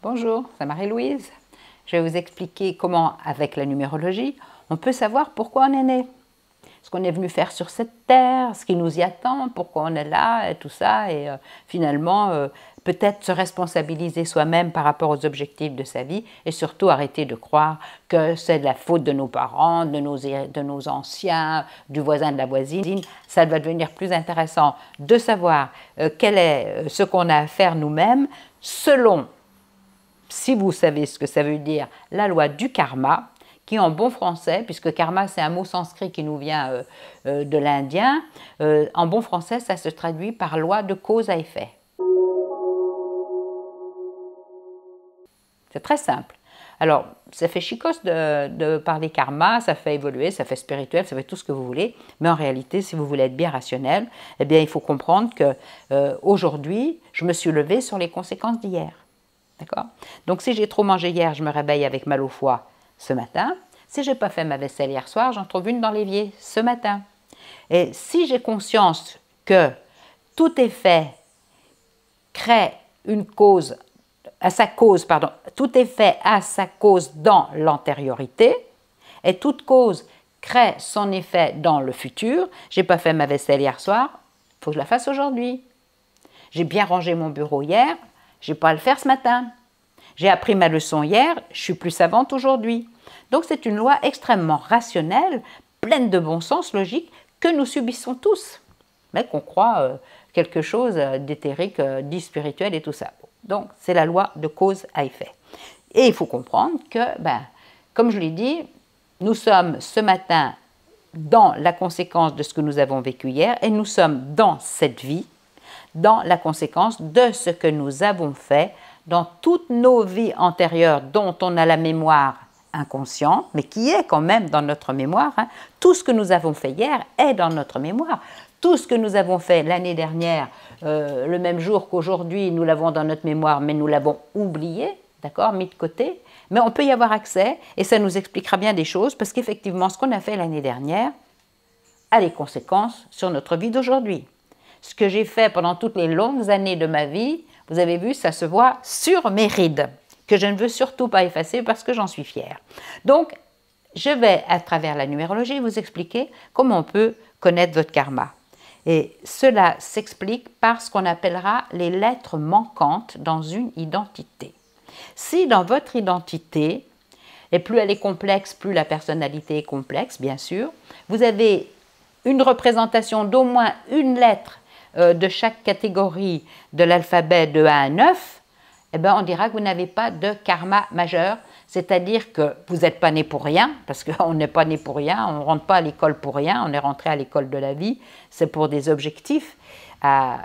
Bonjour, c'est Marie-Louise. Je vais vous expliquer comment, avec la numérologie, on peut savoir pourquoi on est né. Ce qu'on est venu faire sur cette terre, ce qui nous y attend, pourquoi on est là, et tout ça. Et finalement, peut-être se responsabiliser soi-même par rapport aux objectifs de sa vie et surtout arrêter de croire que c'est de la faute de nos parents, de nos anciens, du voisin, de la voisine. Ça va devenir plus intéressant de savoir quel est ce qu'on a à faire nous-mêmes selon, si vous savez ce que ça veut dire, la loi du karma, qui en bon français, puisque karma c'est un mot sanskrit qui nous vient de l'indien, en bon français ça se traduit par loi de cause à effet. C'est très simple. Alors, ça fait chicos de parler karma, ça fait évoluer, ça fait spirituel, ça fait tout ce que vous voulez, mais en réalité, si vous voulez être bien rationnel, eh bien, il faut comprendre que aujourd'hui, je me suis levée sur les conséquences d'hier. D'accord? Donc, si j'ai trop mangé hier, je me réveille avec mal au foie ce matin. Si je n'ai pas fait ma vaisselle hier soir, j'en trouve une dans l'évier ce matin. Et si j'ai conscience que tout effet crée une cause, tout effet a sa cause dans l'antériorité, et toute cause crée son effet dans le futur. Je n'ai pas fait ma vaisselle hier soir, il faut que je la fasse aujourd'hui. J'ai bien rangé mon bureau hier, je n'ai pas à le faire ce matin. J'ai appris ma leçon hier, je suis plus savante aujourd'hui. Donc c'est une loi extrêmement rationnelle, pleine de bon sens, logique, que nous subissons tous, mais qu'on croit quelque chose d'éthérique, dit spirituel et tout ça. Donc c'est la loi de cause à effet. Et il faut comprendre que, comme je l'ai dit, nous sommes ce matin dans la conséquence de ce que nous avons vécu hier et nous sommes dans cette vie, dans la conséquence de ce que nous avons fait dans toutes nos vies antérieures dont on a la mémoire inconsciente, mais qui est quand même dans notre mémoire. Tout ce que nous avons fait hier est dans notre mémoire. Tout ce que nous avons fait l'année dernière, le même jour qu'aujourd'hui, nous l'avons dans notre mémoire, mais nous l'avons oublié, d'accord, mis de côté. Mais on peut y avoir accès et ça nous expliquera bien des choses parce qu'effectivement, ce qu'on a fait l'année dernière a des conséquences sur notre vie d'aujourd'hui. Ce que j'ai fait pendant toutes les longues années de ma vie, vous avez vu, ça se voit sur mes rides, que je ne veux surtout pas effacer parce que j'en suis fière. Donc, je vais, à travers la numérologie, vous expliquer comment on peut connaître votre karma. Et cela s'explique par ce qu'on appellera les lettres manquantes dans une identité. Si dans votre identité, et plus elle est complexe, plus la personnalité est complexe, bien sûr, vous avez une représentation d'au moins une lettre de chaque catégorie de l'alphabet de 1 à 9, eh bien, on dira que vous n'avez pas de karma majeur, c'est-à-dire que vous n'êtes pas né pour rien, parce qu'on n'est pas né pour rien, on ne rentre pas à l'école pour rien, on est rentré à l'école de la vie, c'est pour des objectifs à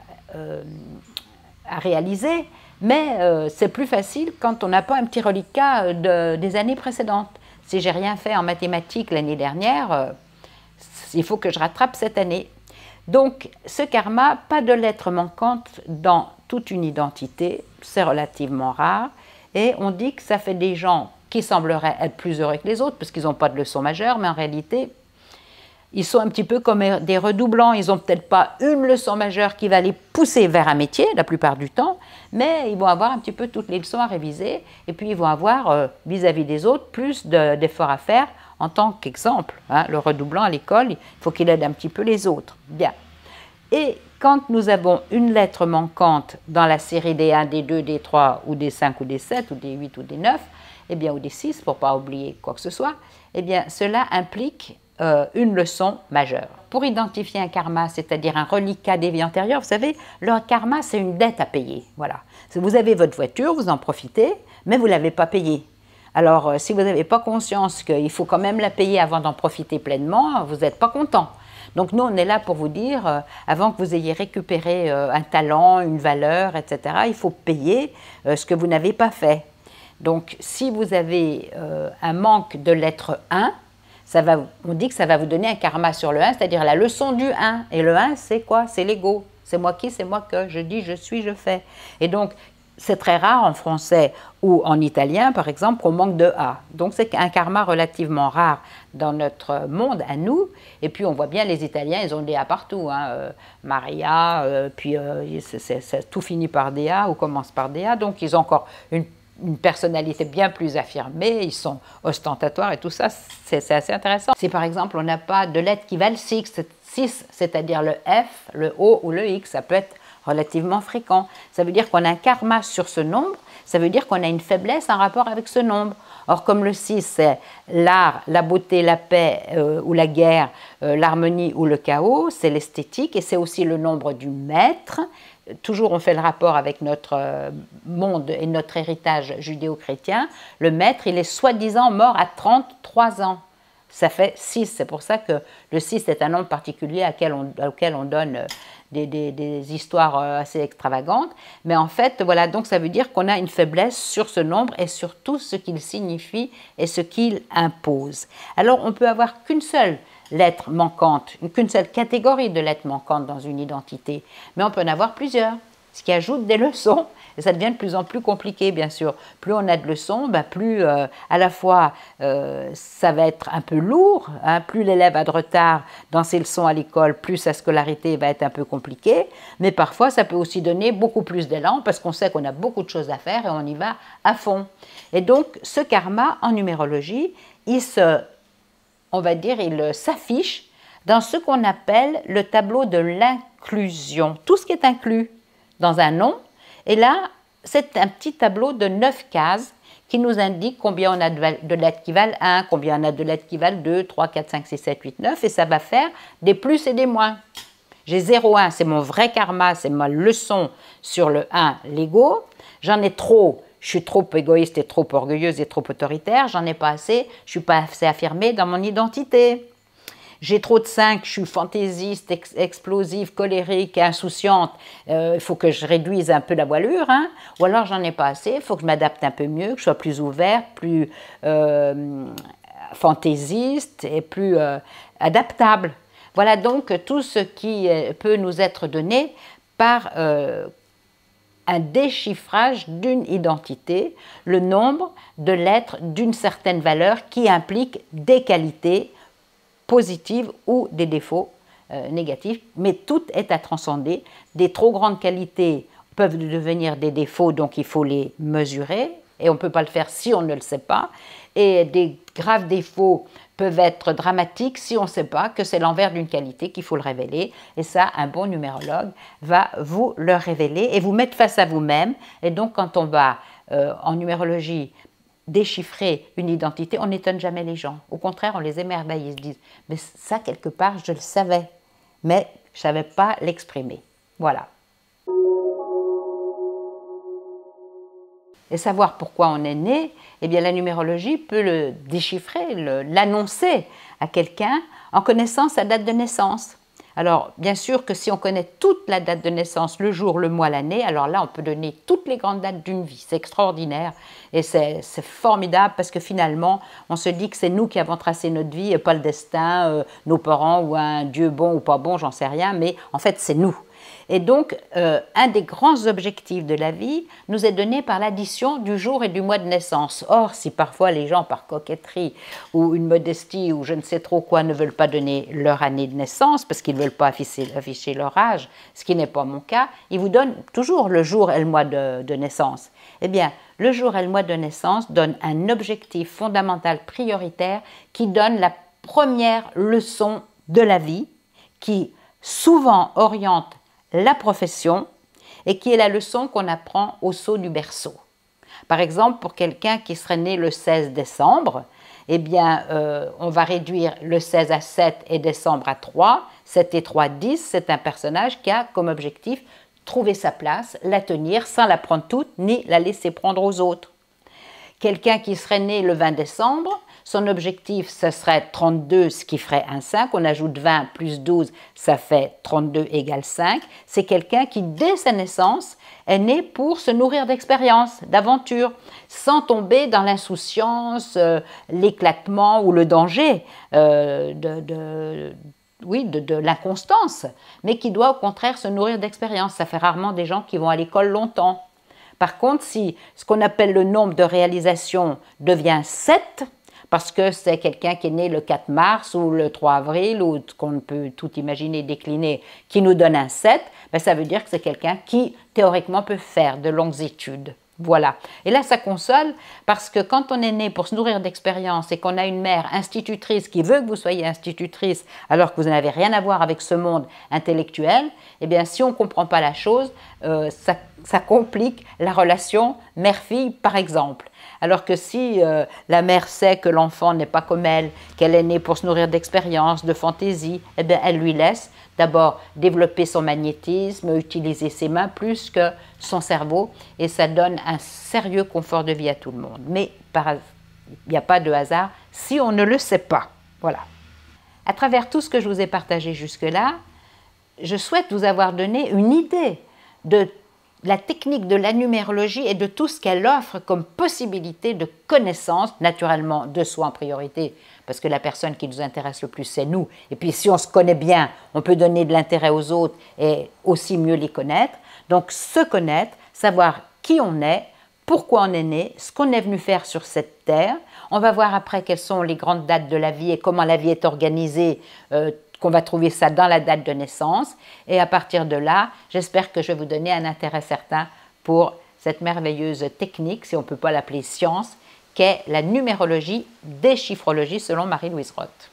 réaliser, mais c'est plus facile quand on n'a pas un petit reliquat des années précédentes. Si j'ai rien fait en mathématiques l'année dernière, il faut que je rattrape cette année. Donc, ce karma, pas de lettres manquantes dans toute une identité, c'est relativement rare. Et on dit que ça fait des gens qui sembleraient être plus heureux que les autres parce qu'ils n'ont pas de leçon majeure, mais en réalité, ils sont un petit peu comme des redoublants. Ils n'ont peut-être pas une leçon majeure qui va les pousser vers un métier, la plupart du temps, mais ils vont avoir un petit peu toutes les leçons à réviser. Et puis, ils vont avoir, vis-à-vis des autres, plus d'efforts à faire en tant qu'exemple. Le redoublant à l'école, il faut qu'il aide un petit peu les autres. Bien. Et quand nous avons une lettre manquante dans la série des 1, des 2, des 3, ou des 5, ou des 7, ou des 8, ou des 9, eh bien, ou des 6, pour ne pas oublier quoi que ce soit, eh bien, cela implique une leçon majeure. Pour identifier un karma, c'est-à-dire un reliquat des vies antérieures, vous savez, le karma, c'est une dette à payer. Voilà. Vous avez votre voiture, vous en profitez, mais vous ne l'avez pas payée. Alors, si vous n'avez pas conscience qu'il faut quand même la payer avant d'en profiter pleinement, vous n'êtes pas content. Donc nous, on est là pour vous dire, avant que vous ayez récupéré un talent, une valeur, etc., il faut payer ce que vous n'avez pas fait. Donc si vous avez un manque de lettre 1, on dit que ça va vous donner un karma sur le 1, c'est-à-dire la leçon du 1. Et le 1, c'est quoi? C'est l'ego. C'est moi qui, c'est moi que, je dis, je suis, je fais. Et donc, c'est très rare en français ou en italien, par exemple, qu'on manque de A. Donc, c'est un karma relativement rare dans notre monde, à nous. Et puis, on voit bien, les Italiens, ils ont des A partout. Maria, puis tout finit par des A ou commence par des A. Donc, ils ont encore une personnalité bien plus affirmée, ils sont ostentatoires et tout ça, c'est assez intéressant. Si par exemple on n'a pas de lettres qui valent 6, c'est-à-dire le F, le O ou le X, ça peut être relativement fréquent. Ça veut dire qu'on a un karma sur ce nombre, ça veut dire qu'on a une faiblesse en rapport avec ce nombre. Or, comme le 6, c'est l'art, la beauté, la paix ou la guerre, l'harmonie ou le chaos, c'est l'esthétique et c'est aussi le nombre du maître. Toujours, on fait le rapport avec notre monde et notre héritage judéo-chrétien. Le maître, il est soi-disant mort à 33 ans. Ça fait 6. C'est pour ça que le 6 est un nombre particulier auquel on donne des histoires assez extravagantes. Mais en fait, voilà, donc ça veut dire qu'on a une faiblesse sur ce nombre et sur tout ce qu'il signifie et ce qu'il impose. Alors, on peut avoir qu'une seule lettre manquante, qu'une seule catégorie de lettres manquantes dans une identité, mais on peut en avoir plusieurs, ce qui ajoute des leçons, et ça devient de plus en plus compliqué, bien sûr. Plus on a de leçons, plus à la fois ça va être un peu lourd, hein, plus l'élève a de retard dans ses leçons à l'école, plus sa scolarité va être un peu compliquée, mais parfois ça peut aussi donner beaucoup plus d'élan, parce qu'on sait qu'on a beaucoup de choses à faire et on y va à fond. Et donc, ce karma, en numérologie, on va dire, il s'affiche dans ce qu'on appelle le tableau de l'inclusion. Tout ce qui est inclus dans un nom. Et là, c'est un petit tableau de 9 cases qui nous indique combien on a de lettres qui valent 1, combien on a de lettres qui valent 2, 3, 4, 5, 6, 7, 8, 9. Et ça va faire des plus et des moins. J'ai 0, 1, c'est mon vrai karma, c'est ma leçon sur le 1, l'ego. J'en ai trop. Je suis trop égoïste et trop orgueilleuse et trop autoritaire, j'en ai pas assez, je ne suis pas assez affirmée dans mon identité. J'ai trop de 5, je suis fantaisiste, explosive, colérique, insouciante, il faut que je réduise un peu la voilure, hein. Ou alors j'en ai pas assez, il faut que je m'adapte un peu mieux, que je sois plus ouverte, plus fantaisiste et plus adaptable. Voilà donc tout ce qui peut nous être donné par un déchiffrage d'une identité, le nombre de lettres d'une certaine valeur qui implique des qualités positives ou des défauts négatifs, mais tout est à transcender. Des trop grandes qualités peuvent devenir des défauts, donc il faut les mesurer, et on ne peut pas le faire si on ne le sait pas, et des graves défauts peuvent être dramatiques si on ne sait pas que c'est l'envers d'une qualité qu'il faut le révéler. Et ça, un bon numérologue va vous le révéler et vous mettre face à vous-même. Et donc, quand on va en numérologie déchiffrer une identité, on n'étonne jamais les gens. Au contraire, on les émerveille. Ils se disent, mais ça, quelque part, je le savais, mais je ne savais pas l'exprimer. Voilà. Et savoir pourquoi on est né, eh bien la numérologie peut le déchiffrer, l'annoncer à quelqu'un en connaissant sa date de naissance. Alors, bien sûr que si on connaît toute la date de naissance, le jour, le mois, l'année, alors là, on peut donner toutes les grandes dates d'une vie. C'est extraordinaire et c'est formidable parce que finalement, on se dit que c'est nous qui avons tracé notre vie et pas le destin, nos parents ou un Dieu bon ou pas bon, j'en sais rien, mais en fait, c'est nous. Et donc, un des grands objectifs de la vie nous est donné par l'addition du jour et du mois de naissance. Or, si parfois les gens, par coquetterie ou une modestie ou je ne sais trop quoi, ne veulent pas donner leur année de naissance parce qu'ils ne veulent pas afficher leur âge, ce qui n'est pas mon cas, ils vous donnent toujours le jour et le mois de naissance. Eh bien, le jour et le mois de naissance donnent un objectif fondamental prioritaire qui donne la première leçon de la vie, qui souvent oriente la profession et qui est la leçon qu'on apprend au saut du berceau. Par exemple, pour quelqu'un qui serait né le 16 décembre, eh bien, on va réduire le 16 à 7 et décembre à 3. 7 et 3, 10, c'est un personnage qui a comme objectif trouver sa place, la tenir sans la prendre toute ni la laisser prendre aux autres. Quelqu'un qui serait né le 20 décembre, son objectif, ce serait 32, ce qui ferait un 5. On ajoute 20 plus 12, ça fait 32 égale 5. C'est quelqu'un qui, dès sa naissance, est né pour se nourrir d'expériences, d'aventures, sans tomber dans l'insouciance, l'éclatement ou le danger de l'inconstance, mais qui doit au contraire se nourrir d'expériences. Ça fait rarement des gens qui vont à l'école longtemps. Par contre, si ce qu'on appelle le nombre de réalisations devient 7, parce que c'est quelqu'un qui est né le 4 mars ou le 3 avril ou qu'on peut tout imaginer décliner, qui nous donne un 7, ben ça veut dire que c'est quelqu'un qui théoriquement peut faire de longues études. Voilà. Et là, ça console parce que quand on est né pour se nourrir d'expérience et qu'on a une mère institutrice qui veut que vous soyez institutrice alors que vous n'avez rien à voir avec ce monde intellectuel, eh bien, si on ne comprend pas la chose, ça complique la relation mère-fille, par exemple. Alors que si la mère sait que l'enfant n'est pas comme elle, qu'elle est née pour se nourrir d'expérience, de fantaisie, eh bien, elle lui laisse d'abord développer son magnétisme, utiliser ses mains plus que son cerveau, et ça donne un sérieux confort de vie à tout le monde. Mais il n'y a pas de hasard si on ne le sait pas. Voilà. À travers tout ce que je vous ai partagé jusque-là, je souhaite vous avoir donné une idée de la technique de la numérologie et de tout ce qu'elle offre comme possibilité de connaissance, naturellement de soi en priorité, parce que la personne qui nous intéresse le plus, c'est nous. Et puis si on se connaît bien, on peut donner de l'intérêt aux autres et aussi mieux les connaître. Donc se connaître, savoir qui on est, pourquoi on est né, ce qu'on est venu faire sur cette terre. On va voir après quelles sont les grandes dates de la vie et comment la vie est organisée, qu'on va trouver ça dans la date de naissance. Et à partir de là, j'espère que je vais vous donner un intérêt certain pour cette merveilleuse technique, si on ne peut pas l'appeler science, qu'est la numérologie, déchiffrologie selon Marie-Louise Roth.